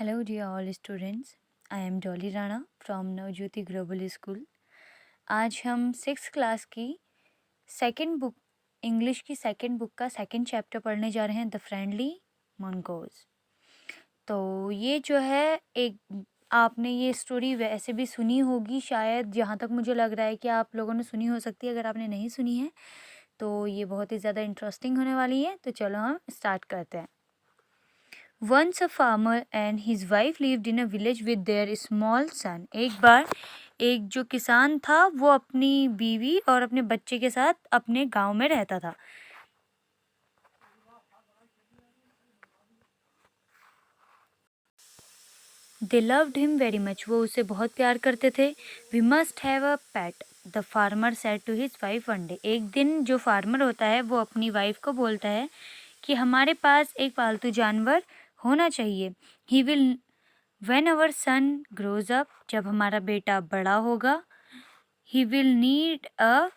Hello, dear all students. I am Dolly Rana from Navjyoti Global School. आज हम 6th class की second book English की second book का second chapter पढ़ने जा रहे हैं, द फ्रेंडली मंगोज। तो ये जो है एक आपने ये स्टोरी वैसे भी सुनी होगी शायद, जहाँ तक मुझे लग रहा है कि आप लोगों ने सुनी हो सकती है। अगर आपने नहीं सुनी है तो ये बहुत ही ज़्यादा इंटरेस्टिंग होने वाली है। तो चलो हम स्टार्ट करते हैं। Once a farmer and his wife lived in a village with their small son. एक बार एक जो किसान था वो अपनी बीवी और अपने बच्चे के साथ अपने गांव में रहता था। They loved him very much. वो उसे बहुत प्यार करते थे। We must have a pet. The farmer said to his wife one day. एक दिन जो फार्मर होता है वो अपनी वाइफ को बोलता है कि हमारे पास एक पालतू जानवर होना चाहिए। He will When our son grows up, जब हमारा बेटा बड़ा होगा, he will need a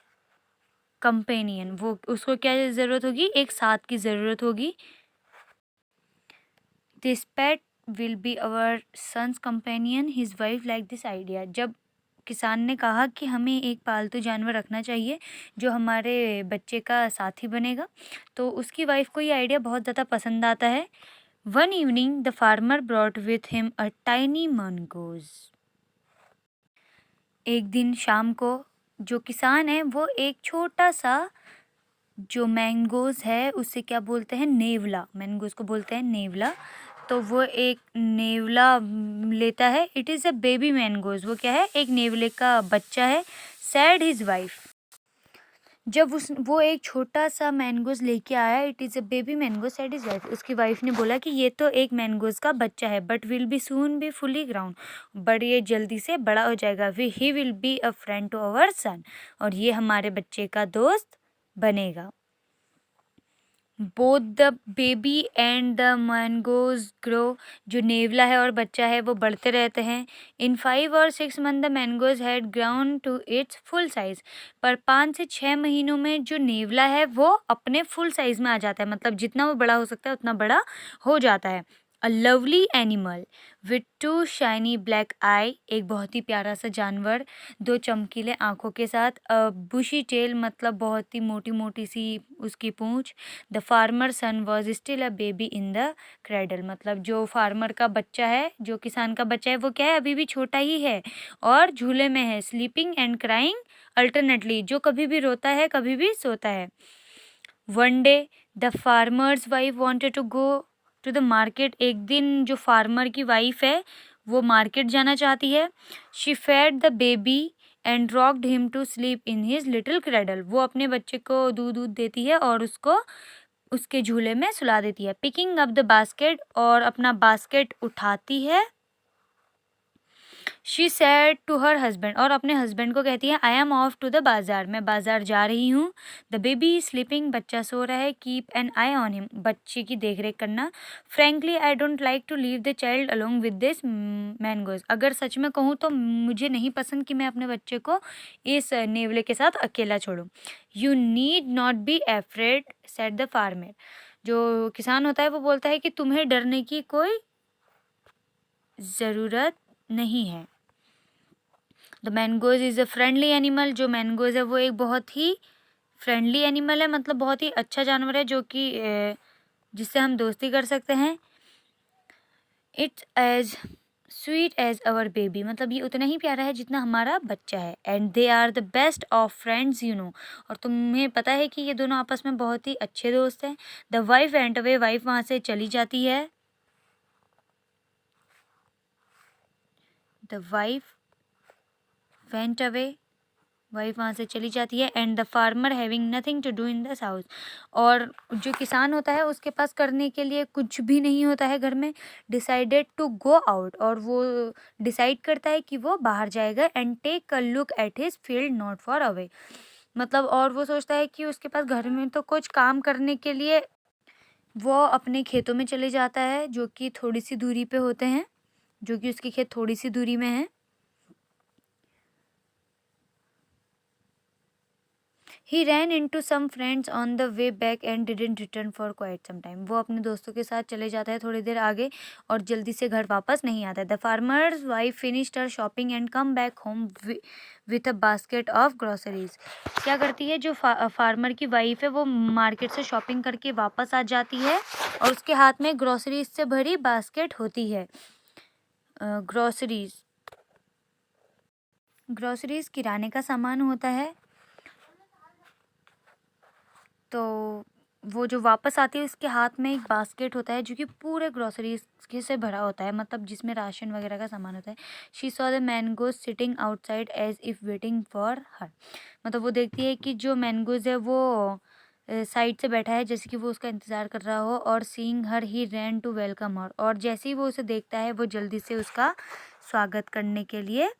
companion. वो उसको क्या ज़रूरत होगी? एक साथ की ज़रूरत होगी। This pet will be our son's companion. His wife liked this idea. जब किसान ने कहा कि हमें एक पालतू जानवर रखना चाहिए जो हमारे बच्चे का साथी बनेगा, तो उसकी वाइफ को ये आइडिया बहुत ज़्यादा पसंद आता है। One evening, the farmer brought with him a tiny mongoose. एक दिन शाम को जो किसान है वो एक छोटा सा जो मैंगोज है उसे क्या बोलते हैं? नेवला। मैंगोज को बोलते हैं नेवला। तो वो एक नेवला लेता है। It is a baby mangoes. वो क्या है? एक नेवले का बच्चा है। Sad his wife. जब वो एक छोटा सा मैंगोज लेके आया, it is a baby mangoes, sad his wife. उसकी वाइफ ने बोला कि ये तो एक मैंगोज का बच्चा है, but will be soon be fully grown. बट ये जल्दी से बड़ा हो जाएगा। He will be a friend to our son. और ये हमारे बच्चे का दोस्त बनेगा। Both the baby and the mongoose grow. जो नेवला है और बच्चा है वो बढ़ते रहते हैं। इन 5 और 6 month the mongoose had grown to its full size. पर 5 से 6 महीनों में जो नेवला है वो अपने फुल साइज में आ जाता है। मतलब जितना वो बड़ा हो सकता है उतना बड़ा हो जाता है। A lovely animal with 2 shiny black eye. एक बहुत ही प्यारा सा जानवर 2 चमकीले आंखों के साथ। अ बुशी टेल मतलब बहुत ही मोटी मोटी सी उसकी पूंछ। The farmer son was still a baby in the cradle. मतलब जो फार्मर का बच्चा है, जो किसान का बच्चा है, वो क्या है? अभी भी छोटा ही है और झूले में है। Sleeping and crying alternately. जो कभी भी रोता है कभी भी सोता है। One day the farmer's wife wanted to go to the market. एक दिन जो फार्मर की वाइफ है वो मार्केट जाना चाहती है। She fed the baby and rocked him to sleep in his little cradle. वो अपने बच्चे को दूध देती है और उसको उसके झूले में सुला देती है। पिकिंग अप द बास्केट, और अपना बास्केट उठाती है। She said to her husband, और अपने हस्बैंड को कहती है I am off to the bazaar. मैं बाजार जा रही हूँ। The baby sleeping. बच्चा सो रहा है। Keep an eye on him. बच्चे की देख रेख करना। Frankly I don't like to leave the child along with this mongoose. अगर सच में कहूँ तो मुझे नहीं पसंद कि मैं अपने बच्चे को इस नेवले के साथ अकेला छोड़ूं। You need not be afraid said the farmer. जो किसान होता है वो बोलता है कि तुम्हें डरने की कोई ज़रूरत नहीं है। The mangoes is a friendly animal. जो मैंगोज है वो एक बहुत ही फ्रेंडली एनिमल है, मतलब बहुत ही अच्छा जानवर है जो कि जिससे हम दोस्ती कर सकते हैं। It's as sweet as our baby. मतलब ये उतना ही प्यारा है जितना हमारा बच्चा है। And they are the best of friends you know. और तुम्हें पता है कि ये दोनों आपस में बहुत ही अच्छे दोस्त हैं। The wife went away. वाइफ वहाँ से चली जाती है। The wife went away. वाइफ वहाँ से चली जाती है। And the farmer having nothing to do in this house. और जो किसान होता है उसके पास करने के लिए कुछ भी नहीं होता है घर में। Decided to go out. और वो डिसाइड करता है कि वो बाहर जाएगा। And take a look at his field not far away. मतलब और वो सोचता है कि उसके पास घर में तो कुछ काम करने के लिए वो अपने खेतों में चले जाता है जो कि थोड़ी सी दूरी पे होते हैं, जो कि उसके खेत थोड़ी सी दूरी में है। He ran into some friends on the way back and didn't return for quite some time. वो अपने दोस्तों के साथ चले जाता है थोड़ी देर आगे और जल्दी से घर वापस नहीं आता है। The farmer's wife finished her shopping and come back home with a basket of groceries. क्या करती है जो फार्मर की वाइफ है, वो मार्केट से शॉपिंग करके वापस आ जाती है और उसके हाथ में ग्रोसरीज से भरी बास्केट होती है। ग्रोसरीज किराने का सामान होता है। तो वो जो वापस आती है उसके हाथ में एक बास्केट होता है जो कि पूरे ग्रोसरीज के से भरा होता है, मतलब जिसमें राशन वगैरह का सामान होता है। She saw the mongoose sitting outside as if waiting for her. मतलब वो देखती है कि जो मैंगोज है वो साइड से बैठा है जैसे कि वो उसका इंतज़ार कर रहा हो। और seeing her he ran to welcome her. और जैसे ही वो उसे देखता है वो जल्दी से उसका स्वागत करने के लिए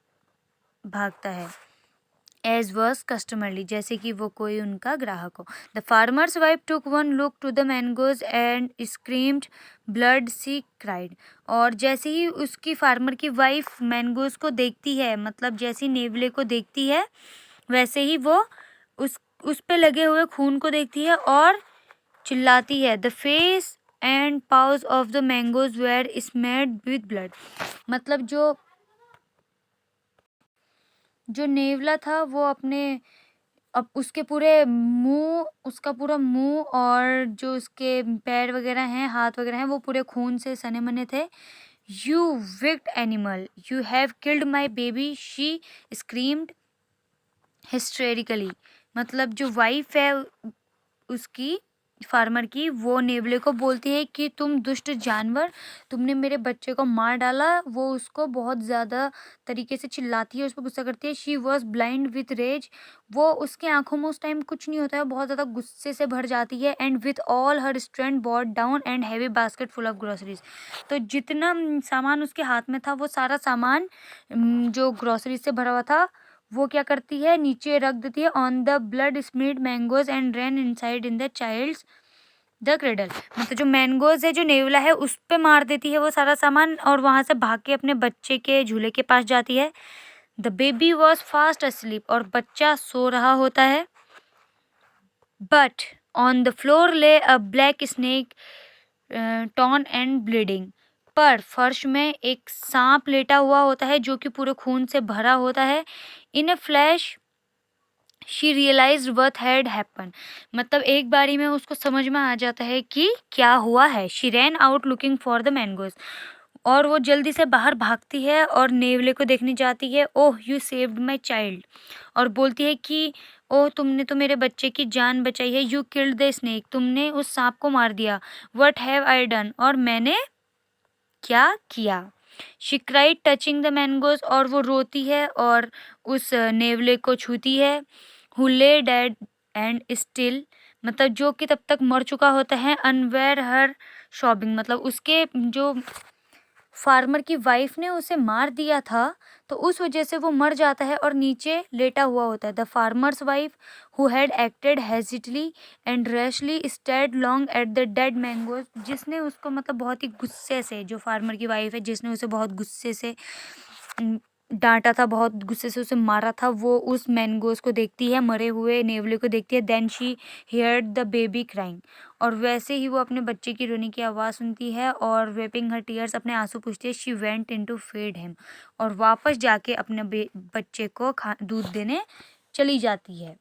भागता है। एज वॉज कस्टमरली, जैसे कि वो कोई उनका ग्राहक हो। The farmer's wife took one look to the mongoose and screamed blood she cried. और जैसे ही उसकी फार्मर की वाइफ मैंगोज को देखती है, मतलब जैसी नेवले को देखती है, वैसे ही वो उस पे लगे हुए खून को देखती है और चिल्लाती है। The face and paws of the mongoose were smeared with blood. मतलब जो नेवला था वो अपने अब उसके उसका पूरा मुंह और जो उसके पैर वगैरह हैं, हाथ वगैरह हैं, वो पूरे खून से सने मने थे। You wicked animal, you have killed my baby, she screamed हिस्टेरिकली। मतलब जो वाइफ है उसकी फार्मर की, वो नेवले को बोलती है कि तुम दुष्ट जानवर, तुमने मेरे बच्चे को मार डाला। वो उसको बहुत ज़्यादा तरीके से चिल्लाती है, उस पर गुस्सा करती है। She was blind with rage. वो उसके आंखों में उस टाइम कुछ नहीं होता है, बहुत ज़्यादा गुस्से से भर जाती है। And with all her strength brought down and heavy basket full of groceries. तो जितना सामान उसके हाथ में था वो सारा सामान जो ग्रोसरीज से भरा हुआ था वो क्या करती है, नीचे रख देती है on the blood smeared mongoose and run inside in the child's the cradle. मतलब जो मैंगोज है, जो नेवला है, उस पे मार देती है वो सारा सामान और वहां से भाग के अपने बच्चे के झूले के पास जाती है। The baby was fast asleep. और बच्चा सो रहा होता है। But on the floor lay a black snake torn and bleeding. पर फर्श में एक सांप लेटा हुआ होता है जो कि पूरे खून से भरा होता है। In a flash she realise what had happen. मतलब एक बारी में उसको समझ में आ जाता है कि क्या हुआ है। She ran out looking for the mangoes. और वो जल्दी से बाहर भागती है और नेवले को देखने जाती है। Oh you saved my child. और बोलती है कि ओह तुमने तो मेरे बच्चे की जान बचाई है। यू किल्ड द स्नेक, तुमने उस सांप को मार दिया। वट हैव आई डन, और मैंने क्या किया। She cried touching the mangoes. और वो रोती है और उस नेवले को छूती है। हु ले डेड एंड स्टिल, मतलब जो कि तब तक मर चुका होता है। अनवेयर हर शॉबिंग, मतलब उसके जो फार्मर की वाइफ ने उसे मार दिया था तो उस वजह से वो मर जाता है और नीचे लेटा हुआ होता है। The farmer's wife who had acted hastily and rashly stared long at the dead mongoose. जिसने उसको मतलब बहुत ही गुस्से से, जो फार्मर की वाइफ है जिसने उसे बहुत गुस्से से डांटा था, बहुत गुस्से से उसे मारा था, वो उस मैंगोज को देखती है, मरे हुए नेवले को देखती है। Then she heard the baby crying. और वैसे ही वो अपने बच्चे की रोने की आवाज़ सुनती है और वेपिंग हर टीयर्स, अपने आंसू पूछती है। She went in to feed him, और वापस जाके अपने बच्चे को दूध देने चली जाती है।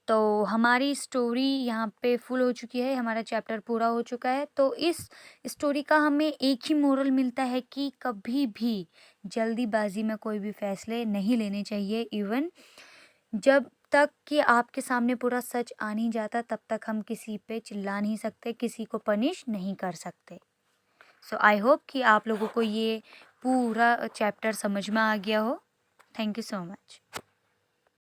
तो हमारी स्टोरी यहाँ पे फुल हो चुकी है, हमारा चैप्टर पूरा हो चुका है। तो इस स्टोरी का हमें एक ही मोरल मिलता है कि कभी भी जल्दीबाजी में कोई भी फैसले नहीं लेने चाहिए। इवन जब तक कि आपके सामने पूरा सच आ नहीं जाता तब तक हम किसी पे चिल्ला नहीं सकते, किसी को पनिश नहीं कर सकते। सो आई होप कि आप लोगों को ये पूरा चैप्टर समझ में आ गया हो। Thank you so much.